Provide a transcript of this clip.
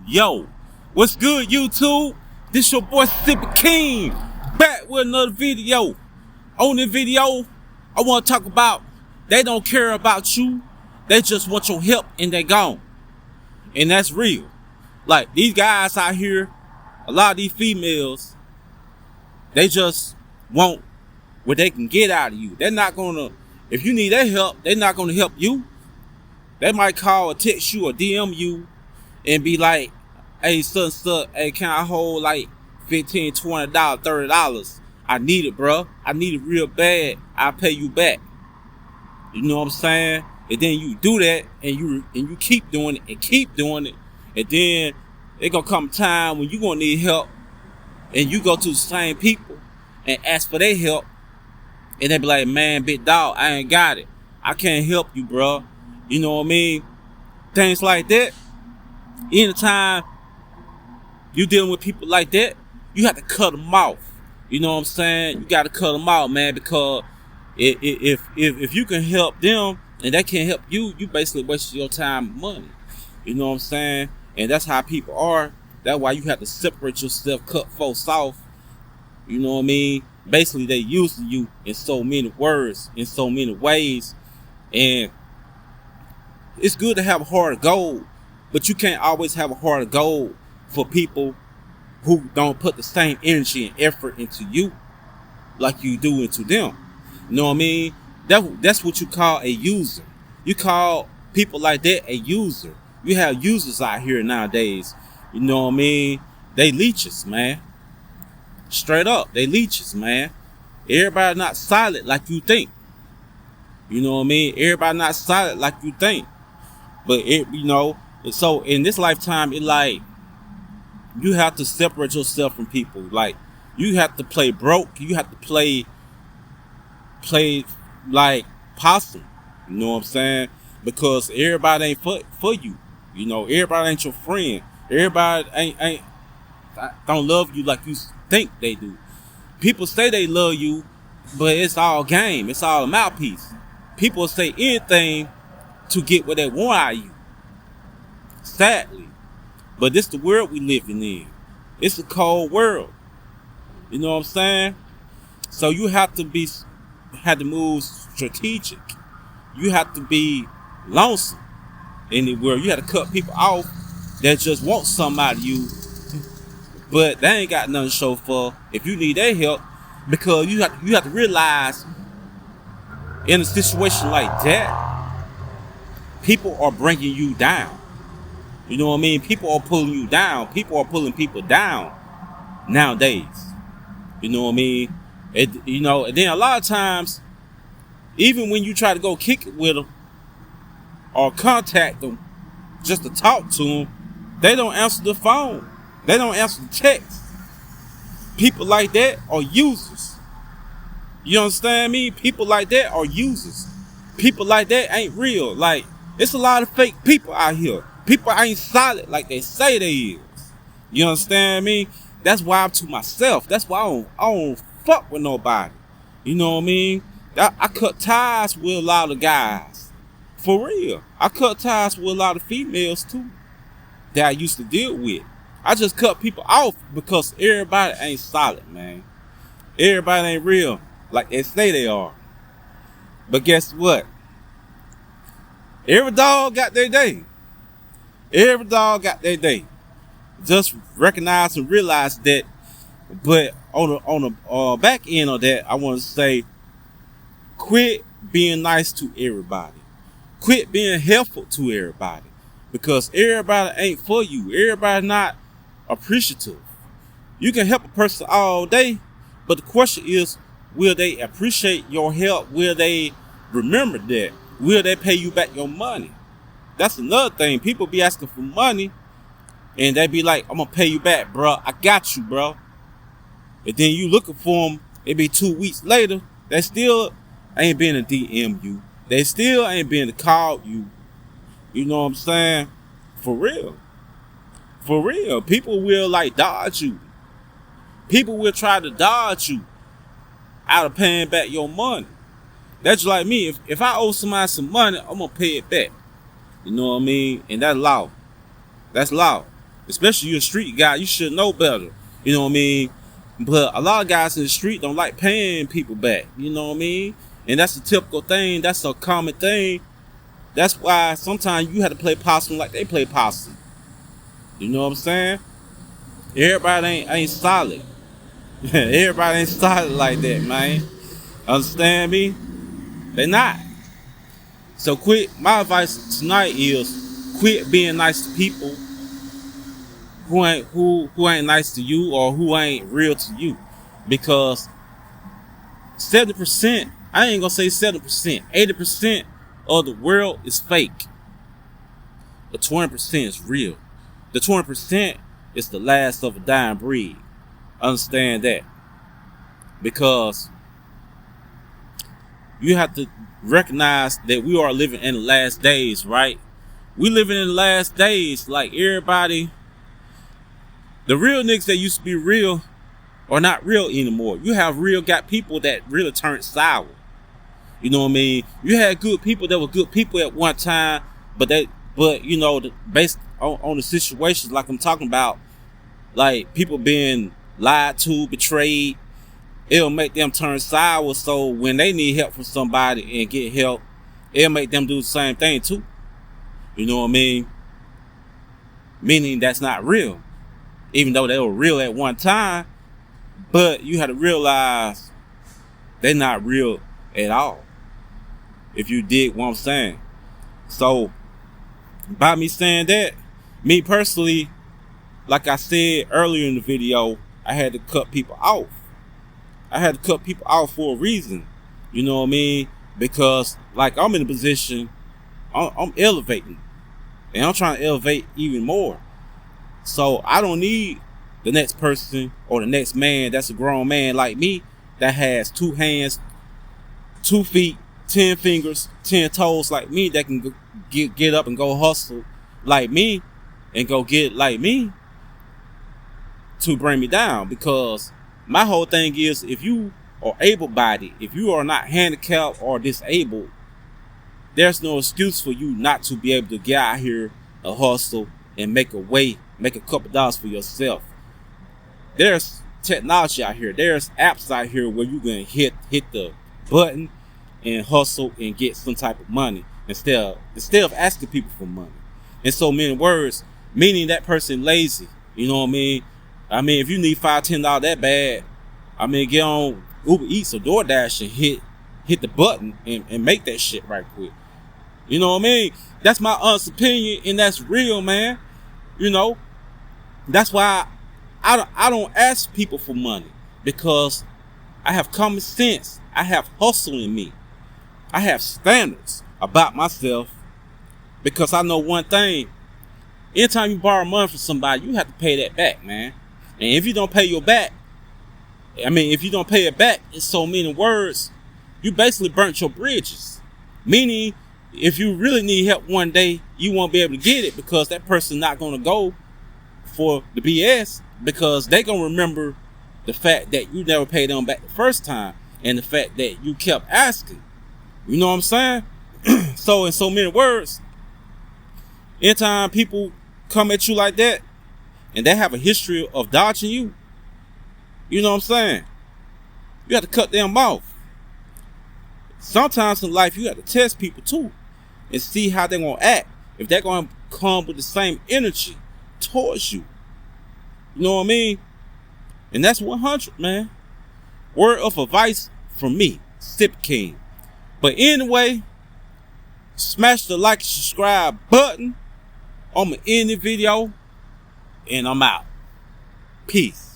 Yo, what's good, YouTube? This your boy Sippy King, back with another video. On this video, I want to talk about they don't care about you. They just want your help and they gone. And that's real. Like, these guys out here, a lot of these females, they just want what they can get out of you. They're not gonna, if you need their help, they're not gonna help you. They might call or text you or DM you and be like, hey, son, hey, can I hold like $15, $20, $30? I need it, bro. I need it real bad. I'll pay you back. You know what I'm saying? And then you do that and you keep doing it and keep doing it. And then it gonna come a time when you gonna need help and you go to the same people and ask for their help. And they be like, man, big dog, I ain't got it. I can't help you, bro. You know what I mean? Things like that. Anytime you dealing with people like that, you have to cut them off. You know what I'm saying? You got to cut them out, man, because if you can help them and they can't help you, you basically wasting your time and money. You know what I'm saying? And that's how people are. That's why you have to separate yourself, cut folks off. You know what I mean? Basically, they using you in so many words, in so many ways. And it's good to have a heart of gold, but you can't always have a heart of gold for people who don't put the same energy and effort into you like you do into them. You know what I mean? That's what you call a user. You call people like that a user. You have users out here nowadays. You know what I mean? They leeches, man. Straight up, they leeches, man. Everybody not solid like you think. You know what I mean? Everybody not solid like you think. But so in this lifetime, it like you have to separate yourself from people. Like, you have to play broke. You have to play like possum. You know what I'm saying? Because everybody ain't for you. You know, everybody ain't your friend. Everybody ain't don't love you like you think they do. People say they love you, but it's all game. It's all a mouthpiece. People say anything to get what they want out of you. Sadly. But this the world we living in. It's a cold world. You know what I'm saying? So you have to move strategic. You have to be lonesome in the world. You have to cut people off that just want something out of you, but they ain't got nothing to show for if you need their help. Because you have to realize, in a situation like that, people are bringing you down. You know what I mean? People are pulling you down. People are pulling people down nowadays. You know what I mean? And then a lot of times, even when you try to go kick it with them or contact them just to talk to them, they don't answer the phone. They don't answer the text. People like that are users. You understand me? People like that are users. People like that ain't real. Like, it's a lot of fake people out here. People ain't solid like they say they is. You understand me? That's why I'm to myself. That's why I don't fuck with nobody. You know what I mean? I cut ties with a lot of guys. For real. I cut ties with a lot of females too that I used to deal with. I just cut people off because everybody ain't solid, man. Everybody ain't real like they say they are. But guess what? Every dog got their day. Every dog got their day. Just recognize and realize that. But on the back end of that, I want to say, quit being nice to everybody. Quit being helpful to everybody. Because everybody ain't for you. Everybody not appreciative. You can help a person all day, but the question is, will they appreciate your help? Will they remember that? Will they pay you back your money? That's another thing. People be asking for money and they be like, I'm gonna pay you back, bro. I got you, bro. And then you looking for them, it be 2 weeks later, they still ain't been to DM you. They still ain't been to call you. You know what I'm saying? For real. For real. People will like dodge you. People will try to dodge you out of paying back your money. That's like me. If I owe somebody some money, I'm gonna pay it back. You know what I mean? And that's law. That's law. Especially you're a street guy, you should know better. You know what I mean? But a lot of guys in the street don't like paying people back. You know what I mean? And that's a typical thing. That's a common thing. That's why sometimes you have to play possum like they play possum. You know what I'm saying? Everybody ain't solid. Everybody ain't solid like that, man. Understand me? They not. So quit. My advice tonight is quit being nice to people who ain't nice to you or who ain't real to you, because 70%, I ain't gonna say 70%, 80% of the world is fake. The 20% is real. The 20% is the last of a dying breed. Understand that, because you have to recognize that we are living in the last days, right? We living in the last days. Like everybody, the real niggas that used to be real are not real anymore. You have got people that really turned sour. You know what I mean? You had good people that were good people at one time, but you know, based on the situations like I'm talking about, like people being lied to, betrayed, it'll make them turn sour. So when they need help from somebody and get help, it'll make them do the same thing too. You know what I mean? Meaning that's not real. Even though they were real at one time, but you have to realize they're not real at all. If you dig what I'm saying. So by me saying that, me personally, like I said earlier in the video, I had to cut people off. I had to cut people off for a reason. You know what I mean? Because like I'm in a position, I'm elevating. And I'm trying to elevate even more. So I don't need the next person or the next man that's a grown man like me that has 2 hands, 2 feet, 10 fingers, 10 toes like me, that can get up and go hustle like me and go get like me to bring me down. Because my whole thing is, if you are able-bodied, if you are not handicapped or disabled, there's no excuse for you not to be able to get out here and hustle and make a couple dollars for yourself. There's technology out here. There's apps out here where you can hit the button and hustle and get some type of money instead of asking people for money. In so many words, meaning that person lazy. You know what I mean? I mean, if you need $5-10 that bad, I mean, get on Uber Eats or DoorDash and hit the button and make that shit right quick. You know what I mean? That's my honest opinion, and that's real, man. You know, that's why I don't ask people for money, because I have common sense. I have hustle in me. I have standards about myself, because I know one thing. Anytime you borrow money from somebody, you have to pay that back, man. And if you don't pay it back, in so many words, you basically burnt your bridges. Meaning, if you really need help one day, you won't be able to get it, because that person not going to go for the BS, because they going to remember the fact that you never paid them back the first time, and the fact that you kept asking. You know what I'm saying? So in so many words, anytime people come at you like that and they have a history of dodging you, you know what I'm saying, you have to cut them off. Sometimes in life you have to test people too and see how they're going to act, if they're going to come with the same energy towards you. You know what I mean? And that's 100, man. Word of advice from me, Sip King. But anyway, smash the like and subscribe button. I'm going to end the video, and I'm out. Peace.